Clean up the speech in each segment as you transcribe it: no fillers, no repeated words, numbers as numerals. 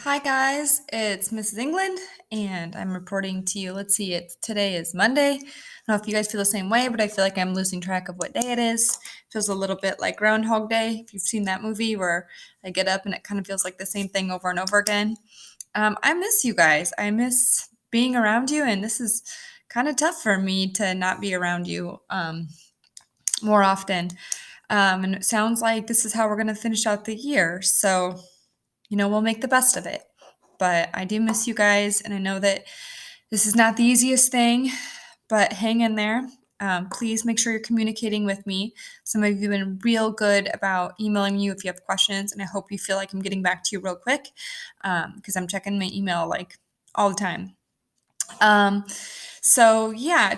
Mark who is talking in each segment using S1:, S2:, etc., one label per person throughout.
S1: Hi guys, it's Mrs. England and I'm reporting to you. Let's see, today is Monday. I don't know if you guys feel the same way, but I feel like I'm losing track of what day it is. Feels a little bit like Groundhog Day, if you've seen that movie where I get up and it kind of feels like the same thing over and over again. I miss you guys. I miss being around you, and this is kind of tough for me to not be around you more often. And it sounds like this is how we're going to finish out the year. So we'll make the best of it. But I do miss you guys, and I know that this is not the easiest thing, but hang in there. Please make sure you're communicating with me. Some of you have been real good about emailing you if you have questions, and I hope you feel like I'm getting back to you real quick because I'm checking my email like all the time.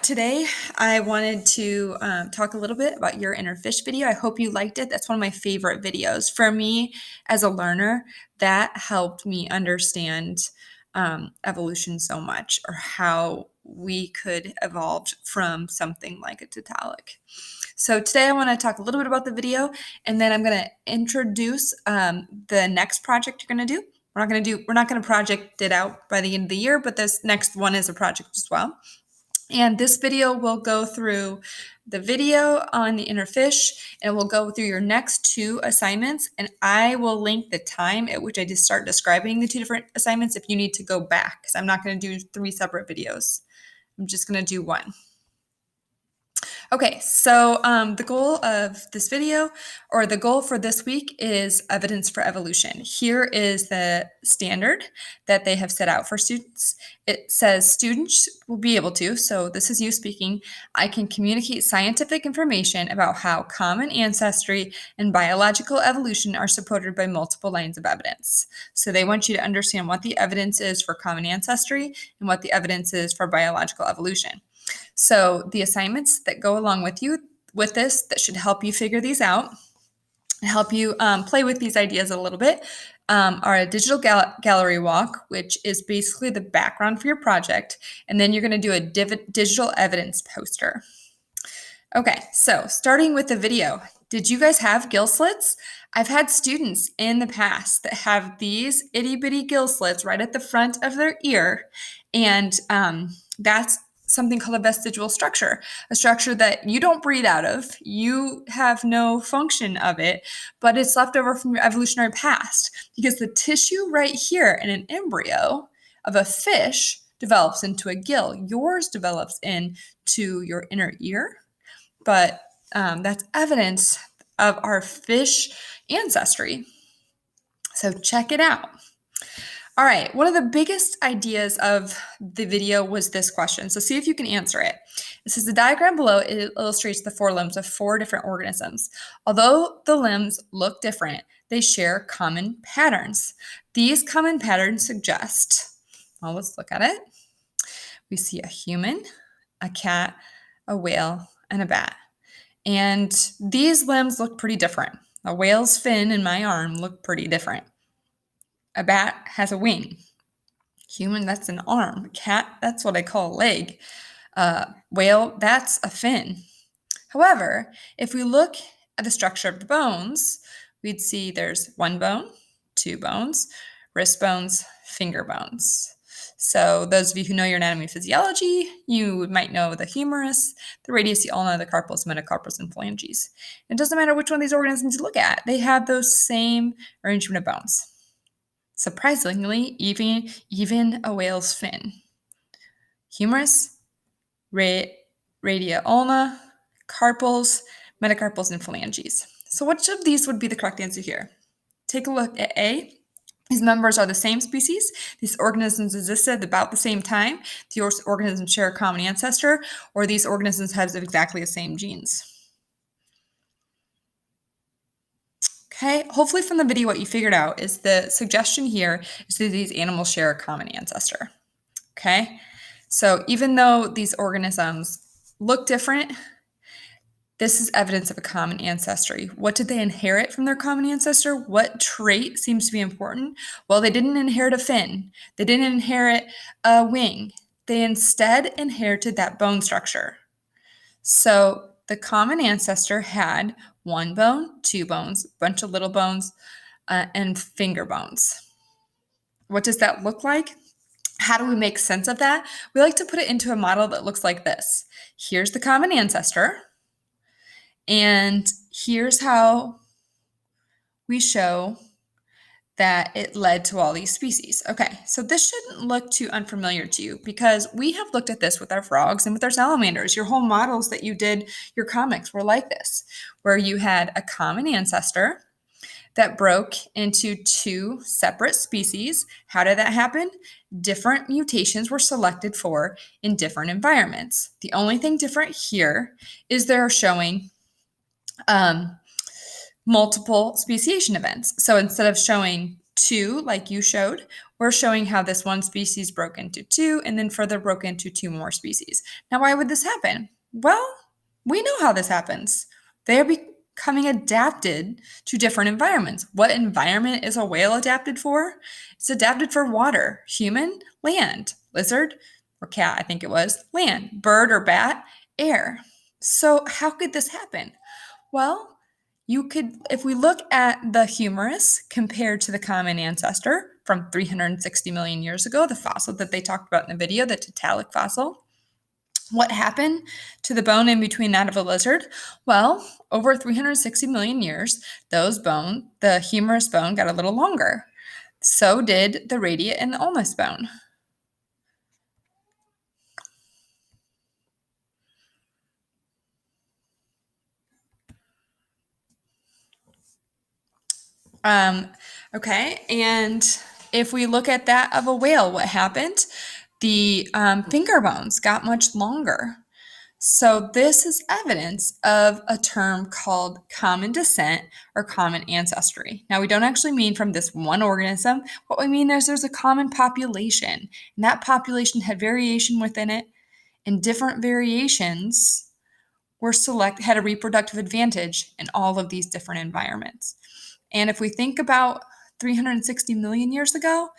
S1: Today I wanted to talk a little bit about your inner fish video. I hope you liked it. That's one of my favorite videos. For me, as a learner, that helped me understand evolution so much, or how we could evolve from something like a Tiktaalik. So today I want to talk a little bit about the video, and then I'm going to introduce the next project you're going to do. We're not going to project it out by the end of the year, but this next one is a project as well. And this video will go through the video on the inner fish, and we'll go through your next two assignments, and I will link the time at which I just start describing the two different assignments if you need to go back, because I'm not going to do 3 separate videos. I'm just going to do one. Okay, so the goal of this video, or the goal for this week, is evidence for evolution. Here is the standard that they have set out for students. It says students will be able to, so this is you speaking, I can communicate scientific information about how common ancestry and biological evolution are supported by multiple lines of evidence. So they want you to understand what the evidence is for common ancestry and what the evidence is for biological evolution. So the assignments that go along with this that should help you figure these out and help you play with these ideas a little bit are a digital gallery walk, which is basically the background for your project, and then you're going to do a digital evidence poster. Okay, so starting with the video, did you guys have gill slits? I've had students in the past that have these itty bitty gill slits right at the front of their ear, and that's something called a vestigial structure, a structure that you don't breathe out of. You have no function of it, but it's left over from your evolutionary past, because the tissue right here in an embryo of a fish develops into a gill. Yours develops into your inner ear, but that's evidence of our fish ancestry. So check it out. All right, one of the biggest ideas of the video was this question. So see if you can answer it. It says the diagram below illustrates the forelimbs of 4 different organisms. Although the limbs look different, they share common patterns. These common patterns suggest, well, let's look at it. We see a human, a cat, a whale, and a bat. And these limbs look pretty different. A whale's fin and my arm look pretty different. A bat has a wing. Human, that's an arm. Cat, that's what I call a leg. Whale, that's a fin. However, if we look at the structure of the bones, we'd see there's 1 bone, 2 bones, wrist bones, finger bones. So those of you who know your anatomy and physiology, you might know the humerus, the radius, the ulna, the carpals, metacarpals, and phalanges. It doesn't matter which one of these organisms you look at, they have those same arrangement of bones. Surprisingly, even a whale's fin. Humerus, radia ulna, carpals, metacarpals, and phalanges. So which of these would be the correct answer here? Take a look at A. These members are the same species. These organisms existed about the same time. These organisms share a common ancestor, or these organisms have exactly the same genes. Okay, hopefully from the video what you figured out is the suggestion here is that these animals share a common ancestor. Okay, so even though these organisms look different, this is evidence of a common ancestry. What did they inherit from their common ancestor? What trait seems to be important? Well, they didn't inherit a fin. They didn't inherit a wing. They instead inherited that bone structure. So the common ancestor had 1 bone, 2 bones, a bunch of little bones, and finger bones. What does that look like? How do we make sense of that? We like to put it into a model that looks like this. Here's the common ancestor, and here's how we show that it led to all these species. Okay, so this shouldn't look too unfamiliar to you because we have looked at this with our frogs and with our salamanders. Your whole models that you did, your comics were like this, where you had a common ancestor that broke into two separate species. How did that happen? Different mutations were selected for in different environments. The only thing different here is they're showing multiple speciation events. So instead of showing two like you showed, we're showing how this one species broke into two and then further broke into two more species. Now, why would this happen? Well, we know how this happens. They are becoming adapted to different environments. What environment is a whale adapted for? It's adapted for water. Human, land. Lizard or cat, I think it was, land. Bird or bat, air. So how could this happen? Well, you could, if we look at the humerus compared to the common ancestor from 360 million years ago, the fossil that they talked about in the video, the Tiktaalik fossil, what happened to the bone in between that of a lizard? Well, over 360 million years, the humerus bone got a little longer. So did the radiate and the ulmus bone. Okay, and if we look at that of a whale, what happened? The finger bones got much longer. So this is evidence of a term called common descent or common ancestry. Now, we don't actually mean from this one organism. What we mean is there's a common population, and that population had variation within it, and different variations had a reproductive advantage in all of these different environments. And if we think about 360 million years ago,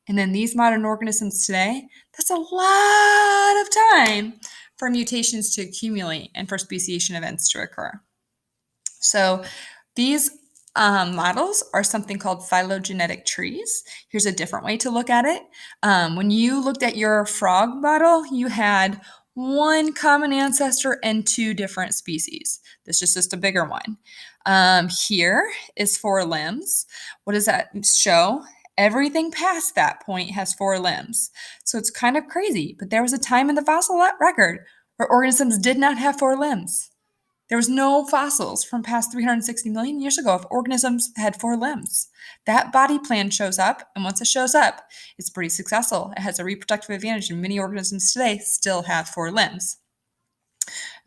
S1: and then these modern organisms today, that's a lot of time for mutations to accumulate and for speciation events to occur. So these models are something called phylogenetic trees. Here's a different way to look at it. When you looked at your frog model, you had one common ancestor and two different species. This is just a bigger one. Here is 4 limbs. What does that show? Everything past that point has 4 limbs. So it's kind of crazy, but there was a time in the fossil record where organisms did not have 4 limbs. There was no fossils from past 360 million years ago of organisms that had 4 limbs. That body plan shows up, and once it shows up, it's pretty successful. It has a reproductive advantage, and many organisms today still have 4 limbs.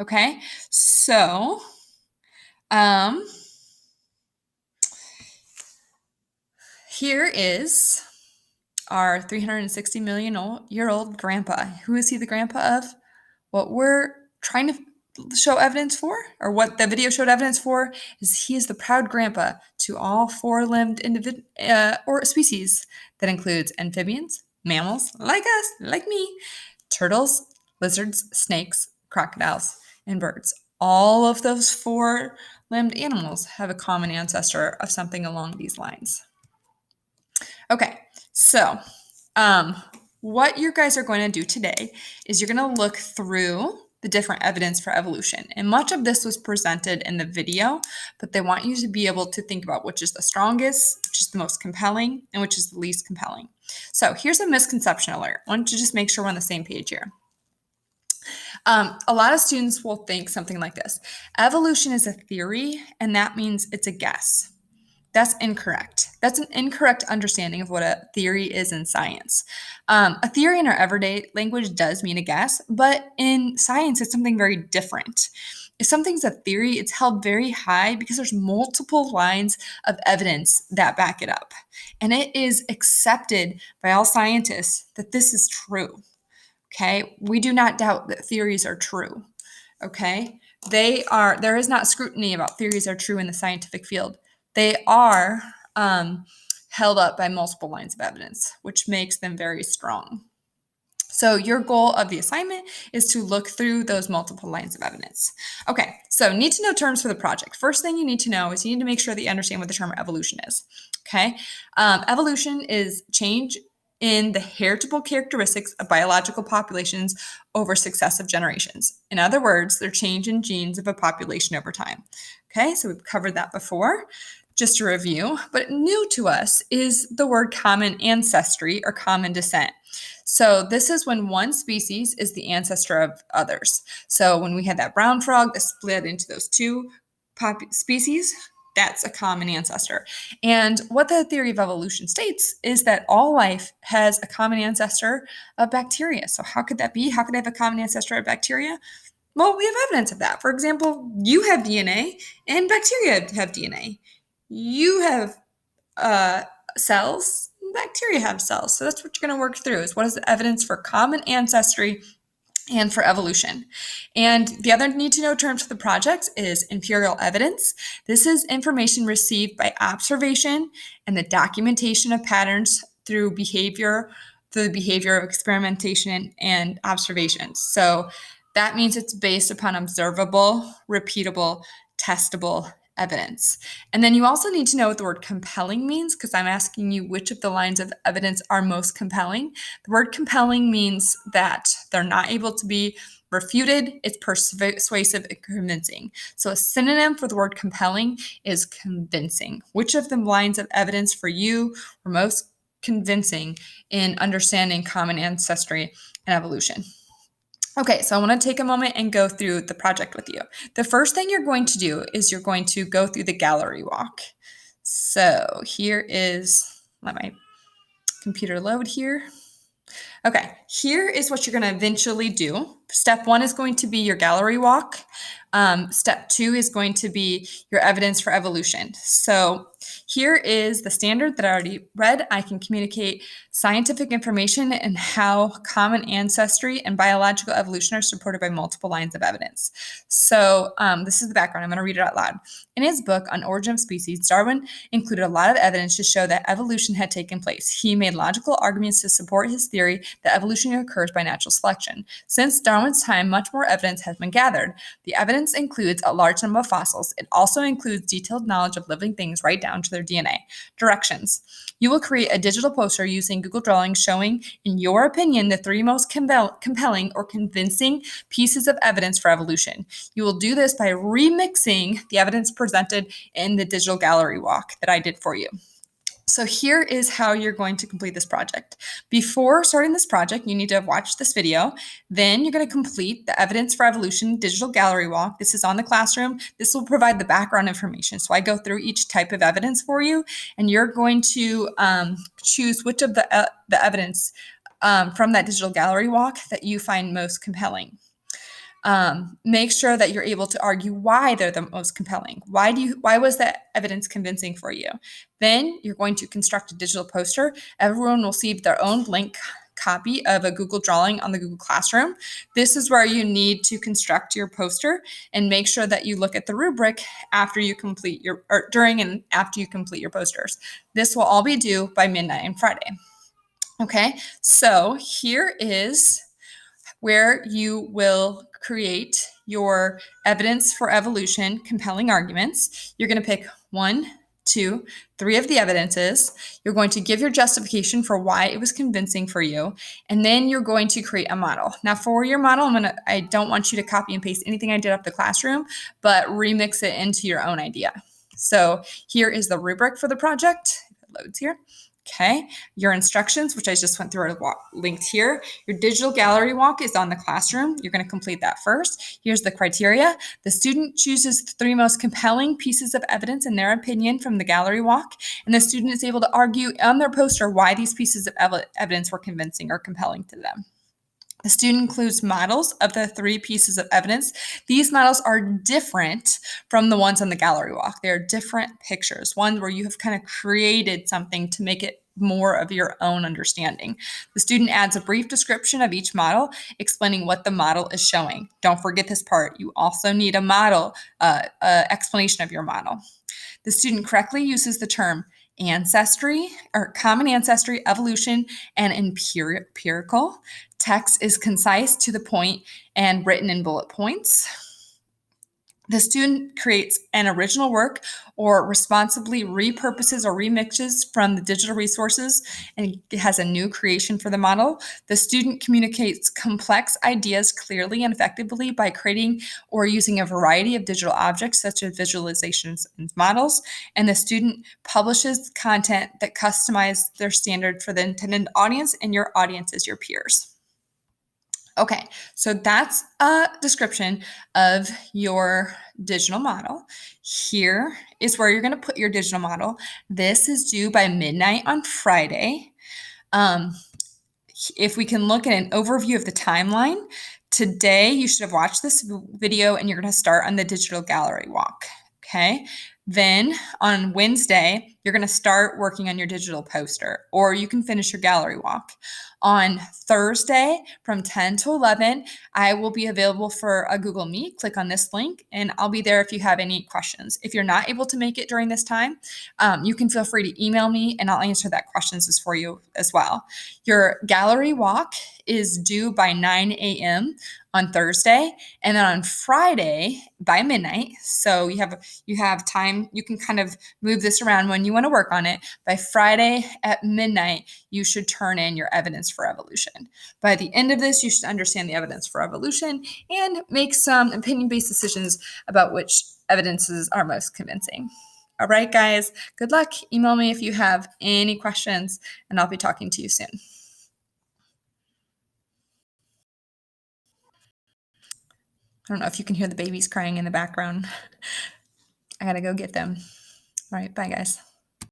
S1: Okay, so here is our 360 million year old grandpa. Who is he the grandpa of? What we're trying to show evidence for, or what the video showed evidence for, is he is the proud grandpa to all 4-limbed or species that includes amphibians, mammals like us, like me, turtles, lizards, snakes, crocodiles, and birds. All of those 4-limbed animals have a common ancestor of something along these lines. Okay, so what you guys are going to do today is you're going to look through the different evidence for evolution. And much of this was presented in the video, but they want you to be able to think about which is the strongest, which is the most compelling, and which is the least compelling. So here's a misconception alert. I want to just make sure we're on the same page here. A lot of students will think something like this. Evolution is a theory, and that means it's a guess. That's incorrect. That's an incorrect understanding of what a theory is in science. A theory in our everyday language does mean a guess, but in science, it's something very different. If something's a theory, it's held very high because there's multiple lines of evidence that back it up. And it is accepted by all scientists that this is true. Okay? We do not doubt that theories are true. Okay? There is not scrutiny about theories are true in the scientific field. They are held up by multiple lines of evidence, which makes them very strong. So your goal of the assignment is to look through those multiple lines of evidence. Okay, so need to know terms for the project. First thing you need to know is you need to make sure that you understand what the term evolution is. Okay, evolution is change in the heritable characteristics of biological populations over successive generations. In other words, their change in genes of a population over time. Okay, so we've covered that before. Just to review, but new to us is the word common ancestry or common descent. So this is when one species is the ancestor of others. So when we had that brown frog that split into those two species, that's a common ancestor. And what the theory of evolution states is that all life has a common ancestor of bacteria. So how could that be? How could I have a common ancestor of bacteria? Well, we have evidence of that. For example, you have DNA and bacteria have DNA. You have cells, bacteria have cells. So that's what you're going to work through is what is the evidence for common ancestry and for evolution. And the other need to know terms for the project is empirical evidence. This is information received by observation and the documentation of patterns through the behavior of experimentation and observations. So that means it's based upon observable, repeatable, testable evidence. And then you also need to know what the word compelling means, because I'm asking you which of the lines of evidence are most compelling. The word compelling means that they're not able to be refuted, it's persuasive and convincing. So a synonym for the word compelling is convincing. Which of the lines of evidence for you were most convincing in understanding common ancestry and evolution? Okay, so I want to take a moment and go through the project with you. The first thing you're going to do is you're going to go through the gallery walk. So here is, let my computer load here. Okay, here is what you're going to eventually do. Step 1 is going to be your gallery walk. Step 2 is going to be your evidence for evolution. So here is the standard that I already read. I can communicate scientific information and how common ancestry and biological evolution are supported by multiple lines of evidence. So this is the background. I'm going to read it out loud. In his book on Origin of Species, Darwin included a lot of evidence to show that evolution had taken place. He made logical arguments to support his theory that evolution occurs by natural selection. Since Darwin's time, much more evidence has been gathered. The evidence includes a large number of fossils. It also includes detailed knowledge of living things right down to their DNA. Directions. You will create a digital poster using Google Drawings showing, in your opinion, the 3 most compelling or convincing pieces of evidence for evolution. You will do this by remixing the evidence presented in the digital gallery walk that I did for you. So here is how you're going to complete this project. Before starting this project, you need to have watched this video. Then you're going to complete the Evidence for Evolution digital gallery walk. This is on the classroom. This will provide the background information. So I go through each type of evidence for you, and you're going to choose which of the evidence from that digital gallery walk that you find most compelling. Make sure that you're able to argue why they're the most compelling. Why was that evidence convincing for you? Then you're going to construct a digital poster. Everyone will receive their own blank copy of a Google drawing on the Google Classroom. This is where you need to construct your poster and make sure that you look at the rubric after you complete during and after you complete your posters. This will all be due by midnight on Friday. Okay, so here is where you will create your evidence for evolution, compelling arguments. You're going to pick 1, 2, 3 of the evidences. You're going to give your justification for why it was convincing for you, and then you're going to create a model. Now, for your model, I don't want you to copy and paste anything I did up the classroom, but remix it into your own idea. So here is the rubric for the project. It loads here. Okay, your instructions, which I just went through, are linked here. Your digital gallery walk is on the classroom. You're going to complete that first. Here's the criteria. The student chooses the 3 most compelling pieces of evidence in their opinion from the gallery walk, and the student is able to argue on their poster why these pieces of evidence were convincing or compelling to them. The student includes models of the 3 pieces of evidence. These models are different from the ones on the gallery walk. They're different pictures, ones where you have kind of created something to make it more of your own understanding. The student adds a brief description of each model, explaining what the model is showing. Don't forget this part. You also need a model, explanation of your model. The student correctly uses the term ancestry or common ancestry, evolution, and empirical. Text is concise, to the point, and written in bullet points. The student creates an original work or responsibly repurposes or remixes from the digital resources and has a new creation for the model. The student communicates complex ideas clearly and effectively by creating or using a variety of digital objects such as visualizations and models. And the student publishes content that customize their standard for the intended audience, and your audience is your peers. Okay, so that's a description of your digital model. Here is where you're going to put your digital model. This is due by midnight on Friday. Um, if we can look at an overview of the timeline, today you should have watched this video and you're going to start on the digital gallery walk. Okay. Then on Wednesday, you're going to start working on your digital poster, or you can finish your gallery walk. On Thursday from 10 to 11, I will be available for a Google Meet. Click on this link and I'll be there if you have any questions. If you're not able to make it during this time, you can feel free to email me and I'll answer that questions for you as well. Your gallery walk is due by 9 a.m. on Thursday, and then on Friday by midnight. So you have time. You can kind of move this around when you want to work on it. By Friday at midnight, you should turn in your evidence for evolution. By the end of this, you should understand the evidence for evolution and make some opinion-based decisions about which evidences are most convincing. All right, guys, good luck. Email me if you have any questions, and I'll be talking to you soon. I don't know if you can hear the babies crying in the background. I gotta go get them. All right, bye, guys.